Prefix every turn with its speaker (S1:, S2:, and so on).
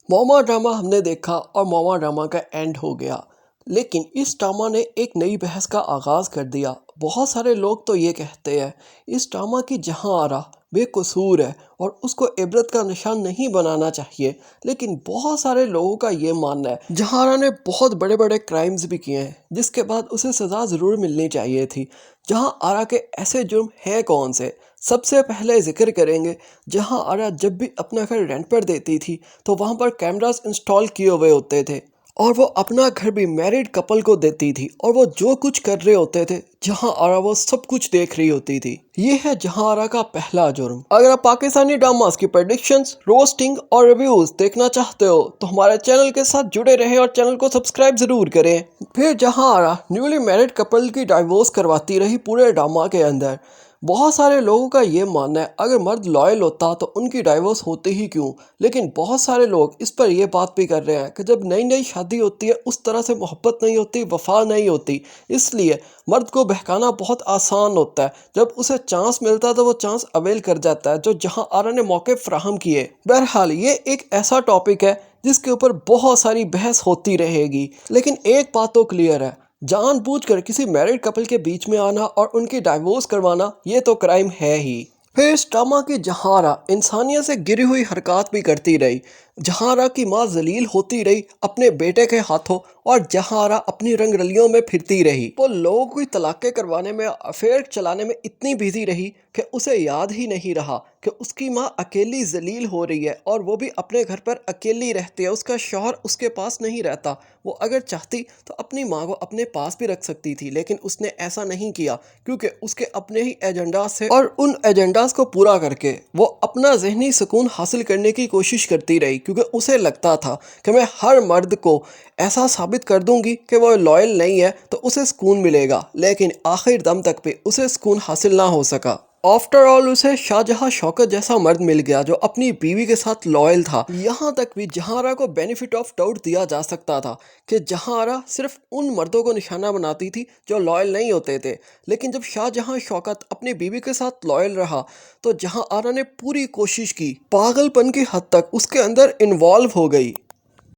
S1: मोमा drama हमने देखा और मोमा ड्रामा का एंड हो गया। लेकिन इस ड्रामा ने एक नई बहस का आगाज़ कर दिया। बहुत सारे लोग तो ये कहते हैं इस ड्रामा की जहां आरा बेकसूर है और उसको इबरत का निशान नहीं बनाना चाहिए। लेकिन बहुत सारे लोगों का ये मानना है जहां आरा ने बहुत बड़े बड़े क्राइम्स भी किए हैं जिसके बाद उसे सज़ा ज़रूर मिलनी चाहिए थी। जहां आरा के ऐसे जुर्म हैं कौन से? सबसे पहले जिक्र करेंगे जहां आरा जब भी अपना घर रेंट पर देती थी तो वहाँ पर कैमरास इंस्टॉल किए हुए होते थे और वो अपना घर भी मैरिड कपल को देती थी और वो जो कुछ कर रहे होते थे जहां आरा वो सब कुछ देख रही होती थी। ये है जहां आरा का पहला जुर्म। अगर आप पाकिस्तानी ड्रामास की प्रेडिक्शंस, रोस्टिंग और रिव्यूज देखना चाहते हो तो हमारे चैनल के साथ जुड़े रहें और चैनल को सब्सक्राइब जरूर करें। फिर जहां आरा न्यूली मैरिड कपल की डाइवोर्स करवाती रही पूरे ड्रामा के अंदर। बहुत सारे लोगों का ये मानना है अगर मर्द लॉयल होता तो उनकी डाइवोर्स होती ही क्यों। लेकिन बहुत सारे लोग इस पर ये बात भी कर रहे हैं कि जब नई नई शादी होती है उस तरह से मोहब्बत नहीं होती, वफा नहीं होती, इसलिए मर्द को बहकाना बहुत आसान होता है। जब उसे चांस मिलता है तो वो चांस अवेल कर जाता है, जो जहां आरा ने मौके फ्राहम किए। बहरहाल ये एक ऐसा टॉपिक है जिसके ऊपर बहुत सारी बहस होती रहेगी। लेकिन एक बात तो क्लियर है, जानबूझकर किसी मैरिड कपल के बीच में आना और उनकी डाइवोर्स करवाना ये तो क्राइम है ही। फिर इस ड्रामा की जहां आरा इंसानियत से गिरी हुई हरकत भी करती रही। जहां आरा की माँ जलील होती रही अपने बेटे के हाथों और जहां आरा अपनी रंगरलियों में फिरती रही। वो लोगों की तलाक़ें करवाने में, अफेयर चलाने में इतनी बिजी रही कि उसे याद ही नहीं रहा कि उसकी माँ अकेली जलील हो रही है और वो भी अपने घर पर अकेली रहती है। उसका शौहर उसके पास नहीं रहता। वो अगर चाहती तो अपनी माँ को अपने पास भी रख सकती थी, लेकिन उसने ऐसा नहीं किया क्योंकि उसके अपने ही एजेंडास थे और उन एजेंडास को पूरा करके वो अपना जहनी सुकून हासिल करने की कोशिश करती रही। क्योंकि उसे लगता था कि मैं हर मर्द को ऐसा साबित कर दूंगी कि वो लॉयल नहीं है तो उसे सुकून मिलेगा। लेकिन आखिर दम तक भी उसे सुकून हासिल ना हो सका। आफ्टर ऑल उसे शाहजहां शौकत जैसा मर्द मिल गया जो अपनी बीवी के साथ लॉयल था। यहाँ तक भी जहां आरा को बेनिफिट ऑफ डाउट दिया जा सकता था कि जहां आरा सिर्फ उन मर्दों को निशाना बनाती थी जो लॉयल नहीं होते थे। लेकिन जब शाहजहां शौकत अपनी बीवी के साथ लॉयल रहा तो जहां आरा ने पूरी कोशिश की, पागलपन की हद तक उसके अंदर इन्वॉल्व हो गई।